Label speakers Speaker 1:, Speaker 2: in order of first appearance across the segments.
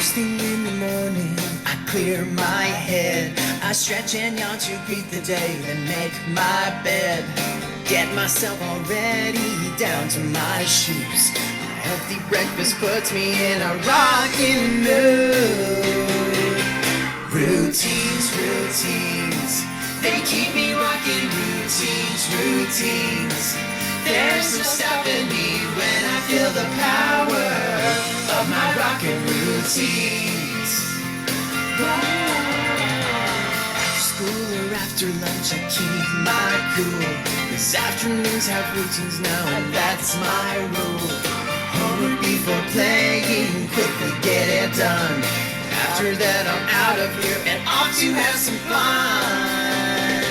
Speaker 1: First thing in the morning, I clear my head. I stretch and yawn to greet the day, then make my bed. Get myself all ready, down to my shoes. A healthy breakfast puts me in a rockin' mood. Routines, they keep me rockin'. Routines. There's no stopping me when I feel the power of my rockin' routines. After school or after lunch, I keep my cool. 'Cause afternoons have routines now, and that's my rule. Homework before playing, quickly get it done. After that, I'm out of here and off to have some fun.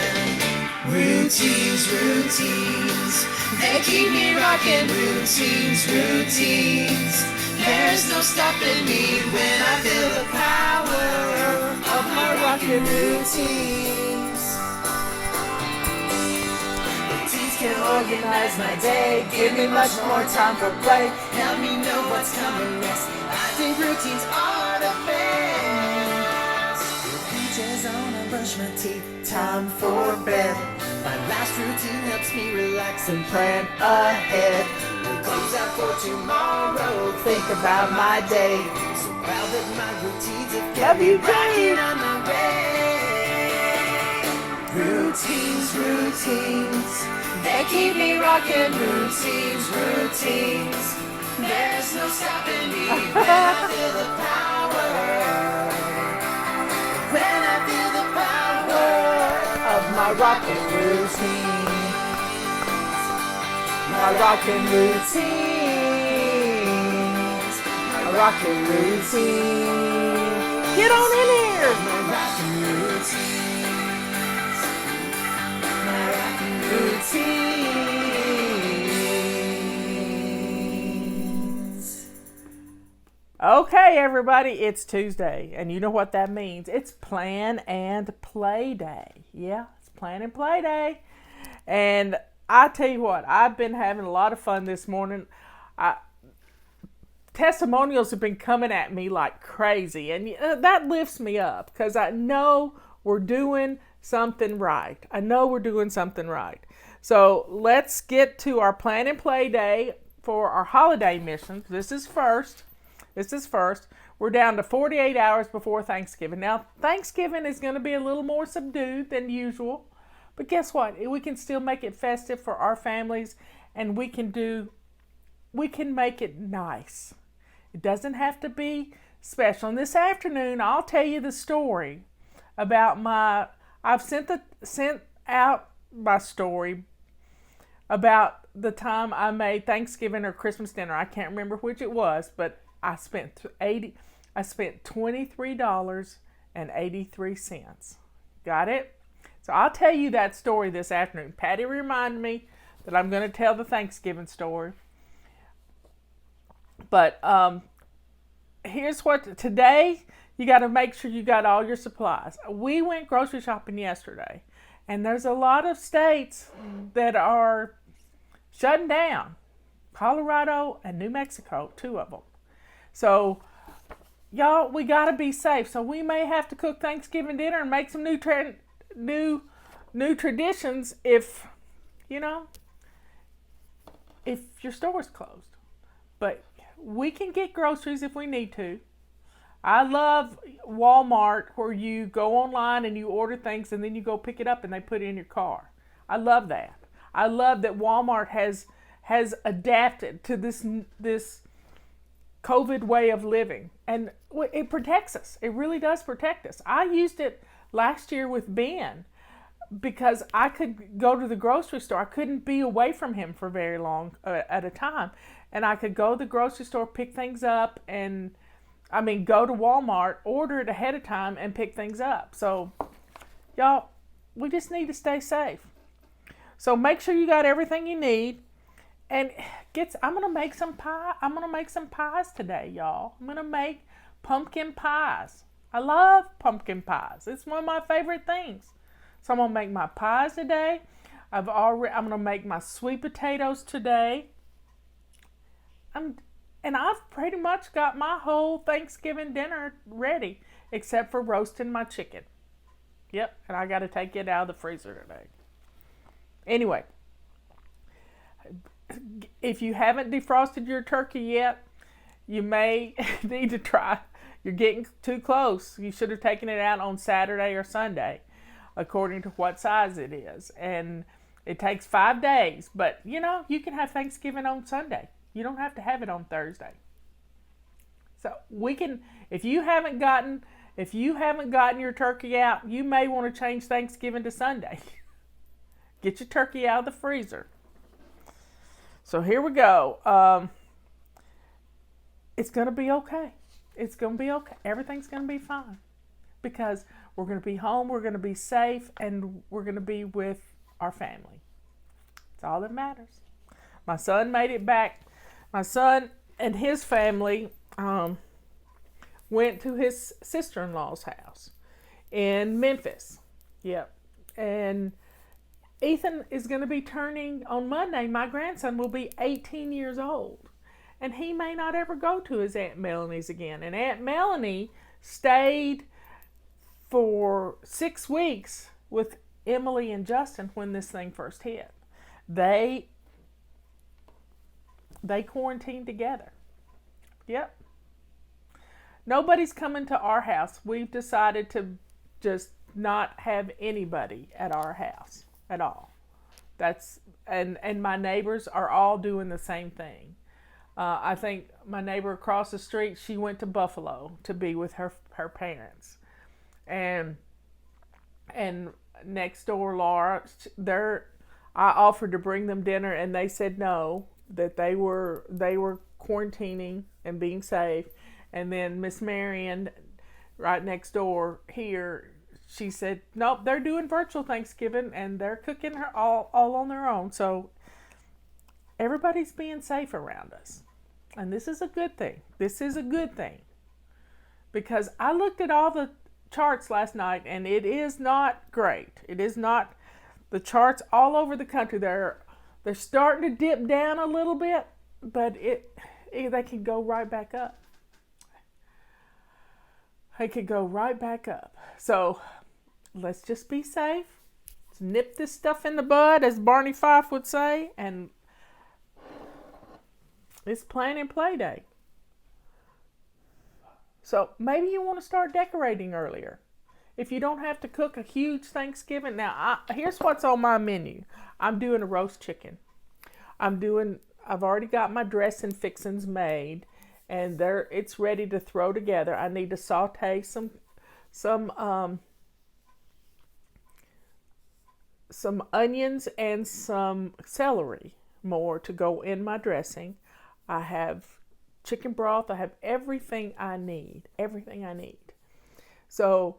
Speaker 1: Routines, they keep me rockin'. Routines. There's no stopping me when I feel the power of my rockin' routines. Routines can organize my day, give me much more time for play, help me know what's coming next. I think routines are the best. Peaches on, I brush my teeth, time for bed. My last routine helps me relax and plan ahead. Close out for tomorrow, think about my day. So proud that my routines have kept me rocking on my way. Routines, they keep me rocking. Routines. There's no stopping me when I feel the power. When I feel the power of my rockin' routine. My rockin' routines. My rockin' routine. Get on in here. My rockin' routines. My rockin' routines. Okay, everybody, it's Tuesday, and you know what that means. It's Plan and Play Day. Yeah, it's Plan and Play Day. And I tell you what, I've been having a lot of fun this morning. Testimonials have been coming at me like crazy, and that lifts me up because I know we're doing something right. So let's get to our Plan and Play Day for our holiday missions. This is first. We're down to 48 hours before Thanksgiving. Now, Thanksgiving is going to be a little more subdued than usual. But guess what? We can still make it festive for our families, and we can make it nice. It doesn't have to be special. And this afternoon, I'll tell you the story about I've sent out my story about the time I made Thanksgiving or Christmas dinner. I can't remember which it was, but I spent $23.83. Got it? So I'll tell you that story this afternoon. Patty reminded me that I'm going to tell the Thanksgiving story. But here's what, today you got to make sure you got all your supplies. We went grocery shopping yesterday, and there's a lot of states that are shutting down. Colorado and New Mexico, 2 of them. So, y'all, we got to be safe. So we may have to cook Thanksgiving dinner and make some new traditions if your store's closed. But we can get groceries if we need to. I love Walmart, where you go online and you order things and then you go pick it up and they put it in your car. I love that. I love that Walmart has adapted to this COVID way of living, and it protects us. It really does protect us. I used it last year with Ben because I could go to the grocery store. I couldn't be away from him for very long at a time, and I could go to the grocery store, pick things up, go to Walmart, order it ahead of time, and pick things up. So, y'all, we just need to stay safe. So make sure you got everything you need. And I'm going to make some pie. I'm going to make some pies today, y'all. I'm going to make pumpkin pies. I love pumpkin pies. It's one of my favorite things. So I'm going to make my pies today. I'm going to make my sweet potatoes today. And I've pretty much got my whole Thanksgiving dinner ready, except for roasting my chicken. Yep, and I got to take it out of the freezer today. Anyway, if you haven't defrosted your turkey yet, you may need to try. You're getting too close. You should have taken it out on Saturday or Sunday, according to what size it is. And it takes 5 days, but you know, you can have Thanksgiving on Sunday. You don't have to have it on Thursday. So we can, if you haven't gotten your turkey out, you may want to change Thanksgiving to Sunday. Get your turkey out of the freezer. So here we go. It's going to be okay. It's going to be okay. Everything's going to be fine. Because we're going to be home, we're going to be safe, and we're going to be with our family. That's all that matters. My son made it back. My son and his family went to his sister-in-law's house in Memphis. Yep. And Ethan is going to be turning, on Monday, my grandson will be 18 years old. And he may not ever go to his Aunt Melanie's again. And Aunt Melanie stayed for 6 weeks with Emily and Justin when this thing first hit. They quarantined together. Yep. Nobody's coming to our house. We've decided to just not have anybody at our house at all. And my neighbors are all doing the same thing. I think my neighbor across the street, she went to Buffalo to be with her parents. And next door, Laura, I offered to bring them dinner and they said no, that they were quarantining and being safe. And then Miss Marion, right next door here, she said, nope, they're doing virtual Thanksgiving and they're cooking all on their own. So everybody's being safe around us. And this is a good thing. This is a good thing. Because I looked at all the charts last night and it is not great. It is not. The charts all over the country, they're starting to dip down a little bit, but they can go right back up. They could go right back up. So let's just be safe. Let's nip this stuff in the bud, as Barney Fife would say, and it's plan and play day. So maybe you want to start decorating earlier. If you don't have to cook a huge Thanksgiving. Now, here's what's on my menu. I'm doing a roast chicken. I've already got my dressing fixings made, and it's ready to throw together. I need to saute some onions and some celery more to go in my dressing. I have chicken broth. I have everything I need. So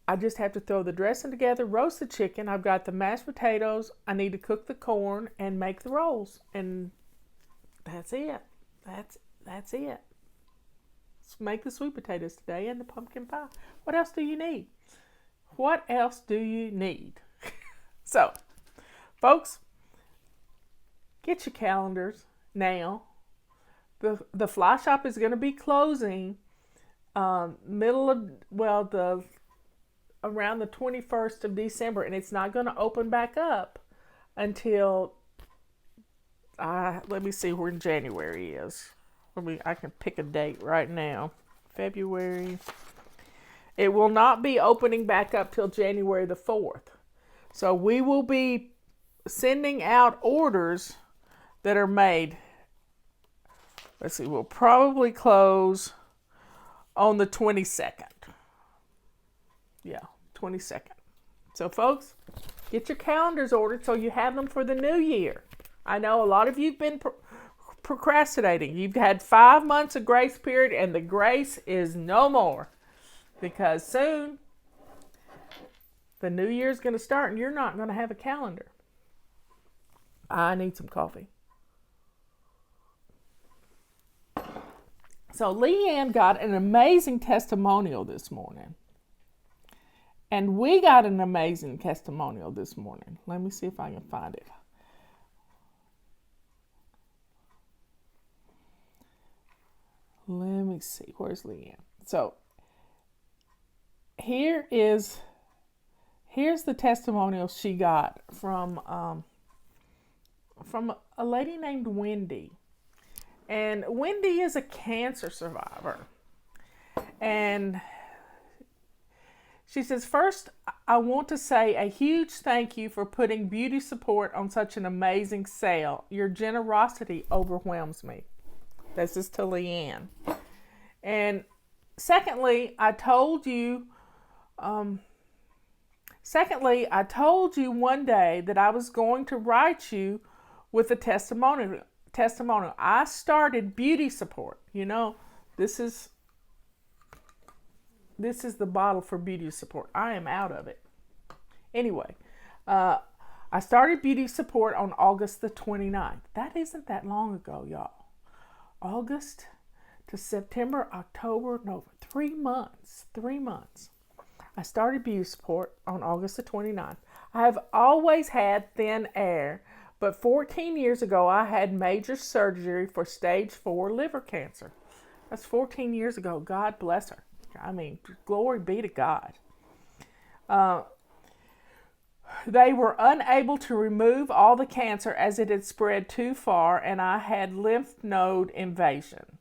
Speaker 1: I just have to throw the dressing together, roast the chicken. I've got the mashed potatoes. I need to cook the corn and make the rolls. And that's it. That's it. Let's make the sweet potatoes today and the pumpkin pie. What else do you need? So, folks, get your calendars now. The fly shop is going to be closing around the 21st of December, and it's not going to open back up until let me see when January is. I can pick a date right now. February. It will not be opening back up till January the 4th. So we will be sending out orders that are made. Let's see, we'll probably close on the 22nd. Yeah, 22nd. So folks, get your calendars ordered so you have them for the new year. I know a lot of you've been procrastinating. You've had 5 months of grace period, and the grace is no more. Because soon, the new year's going to start, and you're not going to have a calendar. I need some coffee. So Leanne got an amazing testimonial this morning. And we got an amazing testimonial this morning. Let me see if I can find it. me see, where's Leanne? So here's the testimonial she got from a lady named Wendy. And Wendy is a cancer survivor. And she says, first, I want to say a huge thank you for putting beauty support on such an amazing sale. Your generosity overwhelms me. This is to Leanne. And secondly, I told you one day that I was going to write you with a testimonial. I started beauty support. You know, this is the bottle for beauty support. I am out of it. Anyway, I started beauty support on August the 29th. That isn't that long ago, y'all. August to September, October, November, 3 months. 3 months. I started beauty support on August the 29th. I have always had thin air, but 14 years ago I had major surgery for stage 4 liver cancer. That's 14 years ago. God bless her. I mean, glory be to God. They were unable to remove all the cancer as it had spread too far, and I had lymph node invasion.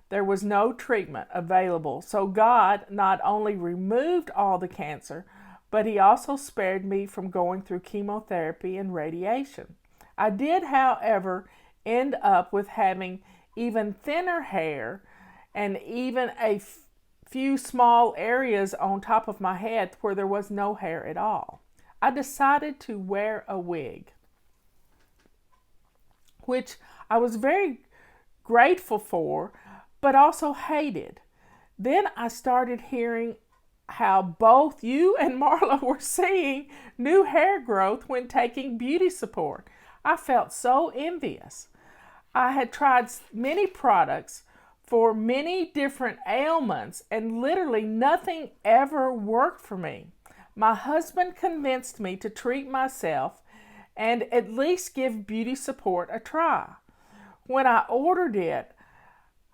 Speaker 1: There was no treatment available, so God not only removed all the cancer, but He also spared me from going through chemotherapy and radiation. I did, however, end up with having even thinner hair and even a few small areas on top of my head where there was no hair at all. I decided to wear a wig, which I was very grateful for, but also hated. Then I started hearing how both you and Marla were seeing new hair growth when taking beauty support. I felt so envious. I had tried many products for many different ailments, and literally nothing ever worked for me. My husband convinced me to treat myself and at least give beauty support a try. When I ordered it,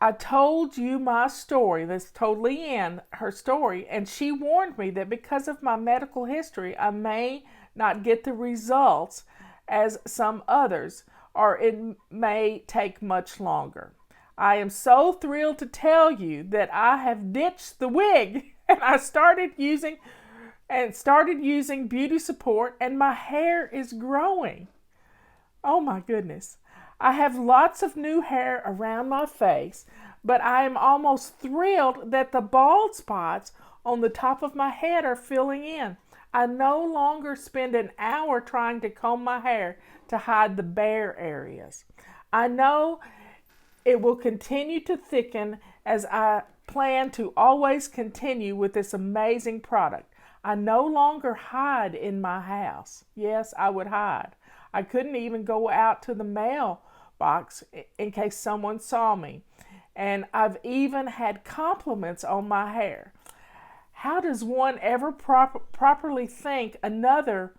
Speaker 1: I told you my story. This told Leanne her story, and she warned me that because of my medical history, I may not get the results as some others, or it may take much longer. I am so thrilled to tell you that I have ditched the wig and I started using beauty support, and my hair is growing. Oh my goodness. I have lots of new hair around my face, but I am almost thrilled that the bald spots on the top of my head are filling in. I no longer spend an hour trying to comb my hair to hide the bare areas. I know it will continue to thicken as I plan to always continue with this amazing product. I no longer hide in my house. Yes, I would hide. I couldn't even go out to the mailbox in case someone saw me. And I've even had compliments on my hair. How does one ever properly thank another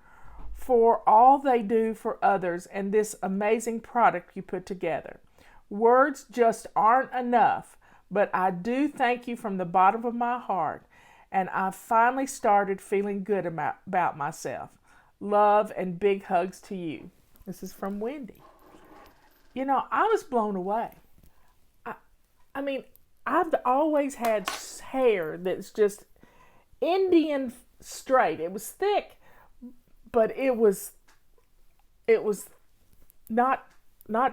Speaker 1: for all they do for others and this amazing product you put together? Words just aren't enough, but I do thank you from the bottom of my heart, and I finally started feeling good about myself. Love and big hugs to you. This is from Wendy. You know, I was blown away. I mean, I've always had hair that's just Indian straight. It was thick, but it was not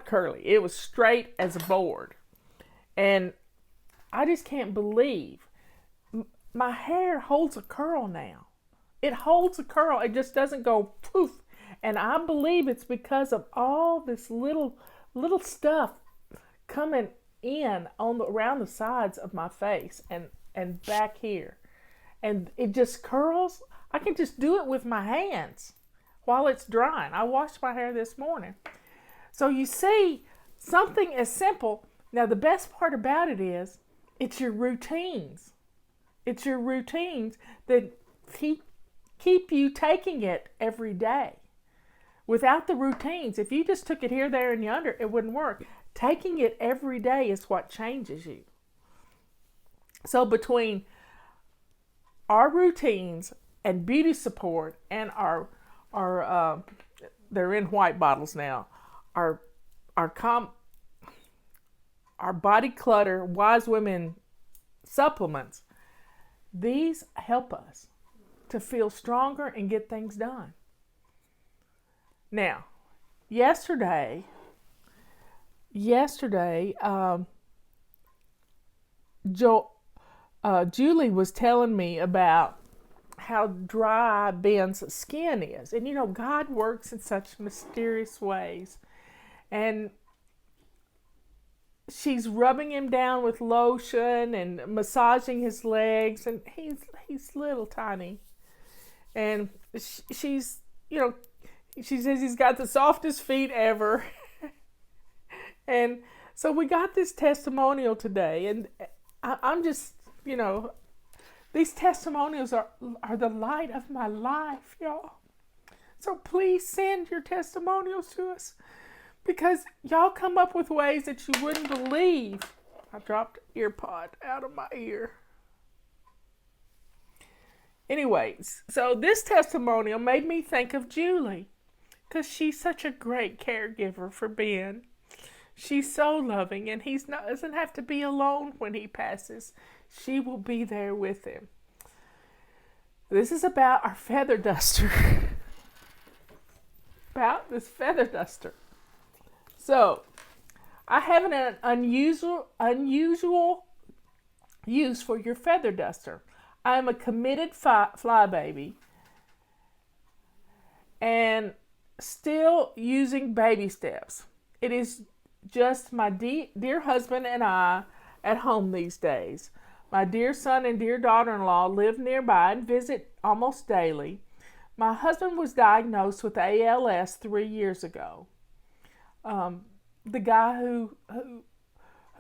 Speaker 1: curly. It was straight as a board. And I just can't believe my hair holds a curl now. It holds a curl. It just doesn't go poof. And I believe it's because of all this little stuff coming in around the sides of my face and back here. And it just curls. I can just do it with my hands while it's drying. I washed my hair this morning. So you see, something as simple. Now the best part about it is, it's your routines. It's your routines that keep you taking it every day. Without the routines, if you just took it here, there, and yonder, it wouldn't work. Taking it every day is what changes you. So between our routines and beauty support and our they're in white bottles now, our our com our body clutter wise women supplements, these help us to feel stronger and get things done. Now, yesterday, Julie was telling me about how dry Ben's skin is. And God works in such mysterious ways. And she's rubbing him down with lotion and massaging his legs, and he's little tiny. And she's, she says he's got the softest feet ever. And so we got this testimonial today, and I'm just, these testimonials are the light of my life, y'all. So please send your testimonials to us, because y'all come up with ways that you wouldn't believe. I dropped earpod out of my ear. Anyways, so this testimonial made me think of Julie, because she's such a great caregiver for Ben. She's so loving, and he doesn't have to be alone when he passes. She will be there with him. This is about our feather duster. About this feather duster. So, I have an unusual use for your feather duster. I am a committed FlyBaby and still using baby steps. It is just my dear husband and I at home these days. My dear son and dear daughter-in-law live nearby and visit almost daily. My husband was diagnosed with ALS 3 years ago. The guy who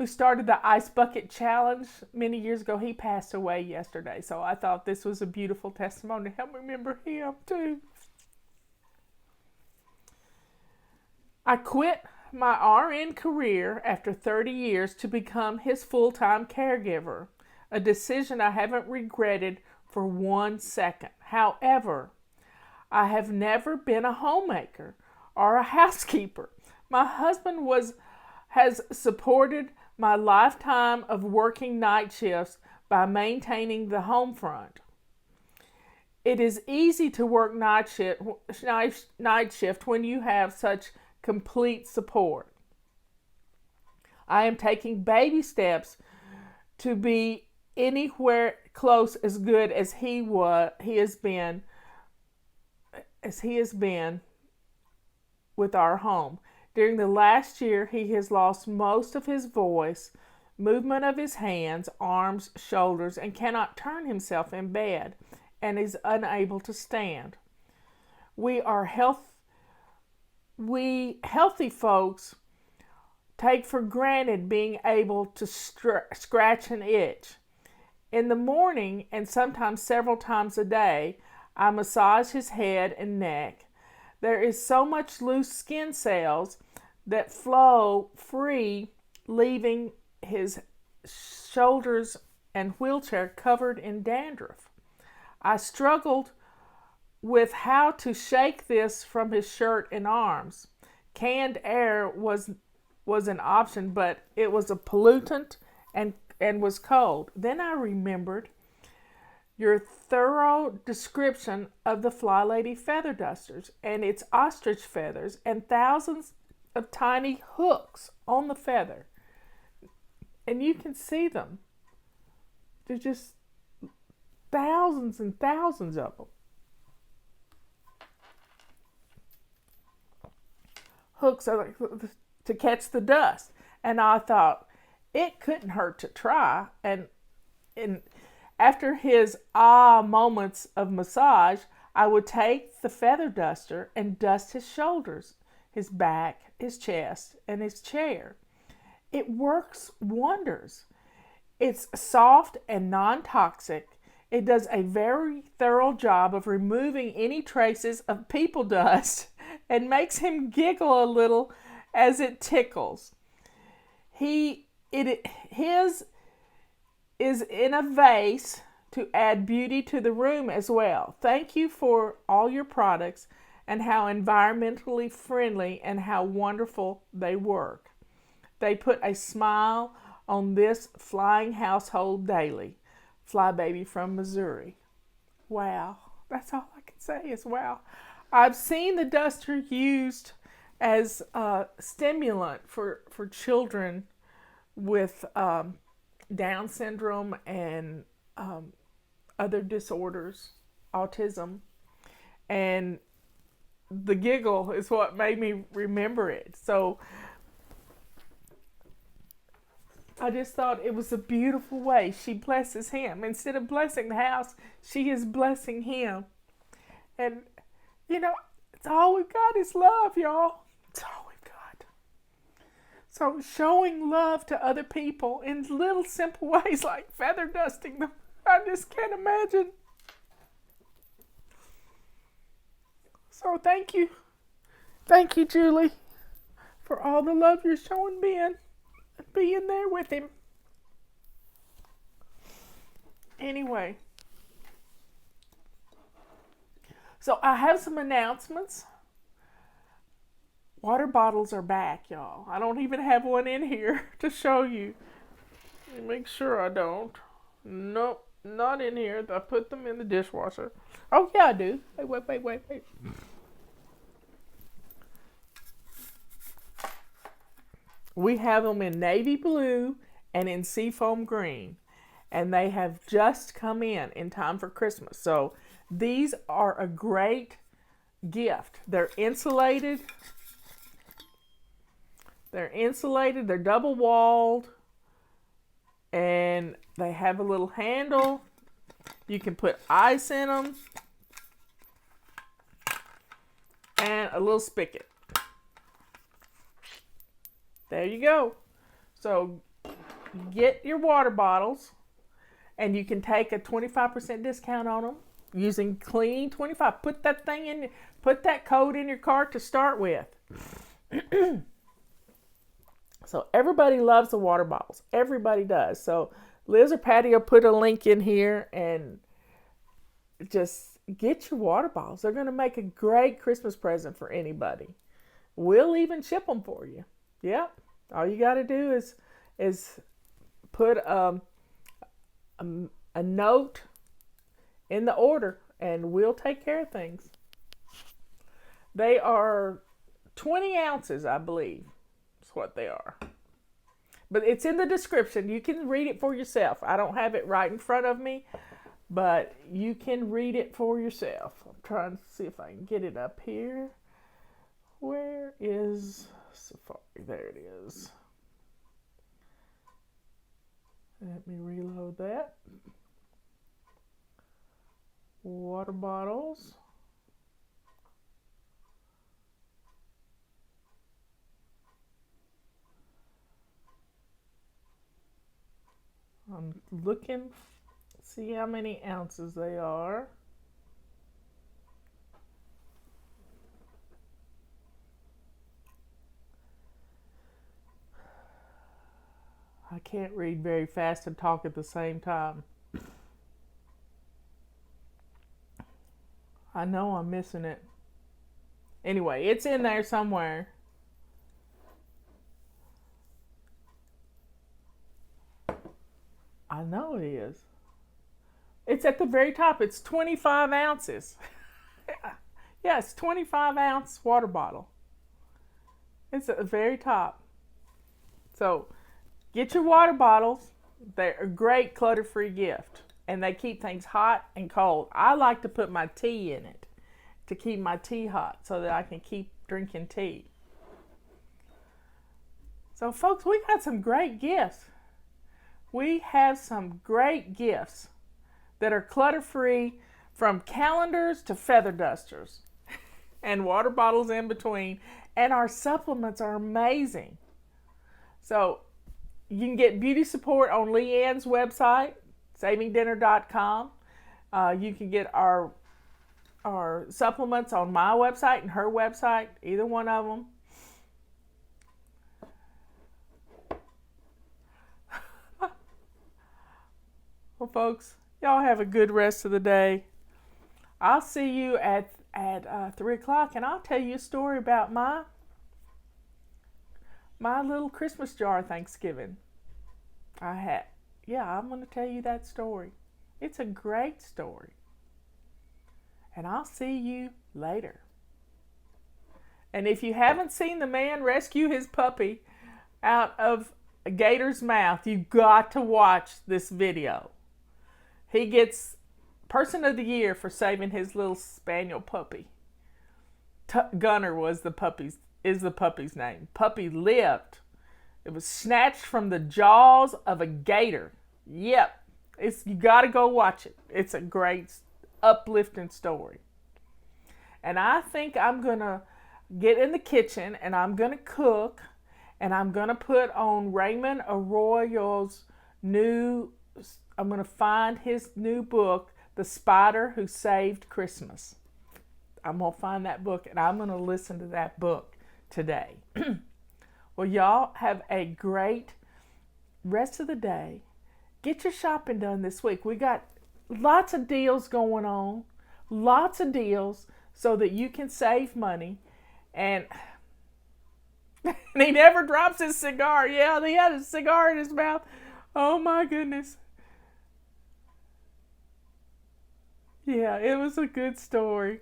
Speaker 1: started the Ice Bucket Challenge many years ago, he passed away yesterday. So I thought this was a beautiful testimony to help remember him too. I quit my RN career after 30 years to become his full-time caregiver, a decision I haven't regretted for 1 second. However, I have never been a homemaker or a housekeeper. My husband has supported my lifetime of working night shifts by maintaining the home front. It is easy to work night shift when you have such complete support. I am taking baby steps to be anywhere close as good as he has been with our home. During the last year, he has lost most of his voice, movement of his hands, arms, shoulders, and cannot turn himself in bed, and is unable to stand. We healthy folks take for granted being able to scratch and itch. In the morning, and sometimes several times a day, I massage his head and neck. There is so much loose skin cells that flow free, leaving his shoulders and wheelchair covered in dandruff. I struggled with how to shake this from his shirt and arms. Canned air was an option, but it was a pollutant and was cold. Then I remembered your thorough description of the FlyLady feather dusters and its ostrich feathers and thousands of tiny hooks on the feather. And you can see them. There's just thousands and thousands of them. Hooks are like to catch the dust. And I thought, it couldn't hurt to try. And after his moments of massage, I would take the feather duster and dust his shoulders, his back, his chest, and his chair. It works wonders. It's soft and non-toxic. It does a very thorough job of removing any traces of people dust and makes him giggle a little as it tickles. His is in a vase to add beauty to the room as well. Thank you for all your products and how environmentally friendly and how wonderful they work. They put a smile on this flying household daily. FlyBaby from Missouri. Wow. That's all I can say is wow. I've seen the duster used as a stimulant for children with Down syndrome and other disorders, autism. And the giggle is what made me remember it. So I just thought it was a beautiful way she blesses him. Instead of blessing the house, she is blessing him. And, you know, it's all we've got is love, y'all. It's all we've got. So showing love to other people in little simple ways like feather dusting them, I just can't imagine. So thank you. Thank you, Julie, for all the love you're showing Ben and being there with him. Anyway, so I have some announcements. Water bottles are back, y'all. I don't even have one in here to show you. Let me make sure I don't. Nope, not in here. I put them in the dishwasher. Oh, yeah, I do. Wait. We have them in navy blue and in seafoam green. And they have just come in time for Christmas. So these are a great gift. They're insulated. They're double walled. And they have a little handle. You can put ice in them. And a little spigot. There you go. So get your water bottles. And you can take a 25% discount on them using Clean 25. Put that code in your cart to start with. So everybody loves the water bottles. Everybody does. So Liz or Patty will put a link in here and just get your water bottles. They're going to make a great Christmas present for anybody. We'll even ship them for you. Yep. All you got to do is put a note in the order and we'll take care of things. They are 20 ounces, I believe. That's what they are. But it's in the description. You can read it for yourself. I don't have it right in front of me, but you can read it for yourself. I'm trying to see if I can get it up here. Where is Safari? There it is. Let me reload that. Water bottles. I'm looking, see how many ounces they are. I can't read very fast and talk at the same time. I know I'm missing it. Anyway, it's in there somewhere. I know it is. It's at the very top. It's 25 ounces. Yeah, it's 25 ounce water bottle. It's at the very top. So get your water bottles. They're a great clutter-free gift. And they keep things hot and cold. I like to put my tea in it to keep my tea hot so that I can keep drinking tea. So folks, we got some great gifts. We have some great gifts that are clutter-free, from calendars to feather dusters and water bottles in between. And our supplements are amazing. So you can get beauty support on Leanne's website, savingdinner.com. You can get our supplements on my website and her website, either one of them. folks, y'all have a good rest of the day. I'll see you at 3 o'clock, and I'll tell you a story about my little Christmas jar Thanksgiving I had. Yeah, I'm going to tell you that story. It's a great story. And I'll see you later. And if you haven't seen the man rescue his puppy out of a gator's mouth, you've got to watch this video. He gets Person of the Year for saving his little spaniel puppy. Gunner is the puppy's name. Puppy lived. It was snatched from the jaws of a gator. Yep. You got to go watch it. It's a great, uplifting story. And I think I'm going to get in the kitchen and I'm going to cook, and I'm going to put on Raymond Arroyo's I'm going to find his new book, The Spider Who Saved Christmas. I'm going to find that book, and I'm going to listen to that book today. Well, y'all have a great rest of the day. Get your shopping done this week. We got lots of deals going on. Lots of deals so that you can save money. And he never drops his cigar. Yeah, he had a cigar in his mouth. Oh, my goodness. Yeah, it was a good story.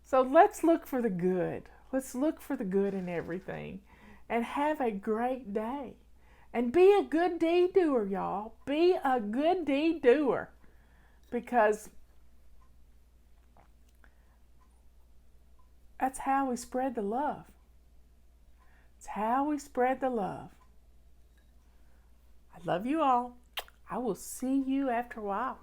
Speaker 1: So let's look for the good. Let's look for the good in everything. And have a great day. And be a good deed doer, y'all. Be a good deed doer. Because that's how we spread the love. It's how we spread the love. I love you all. I will see you after a while.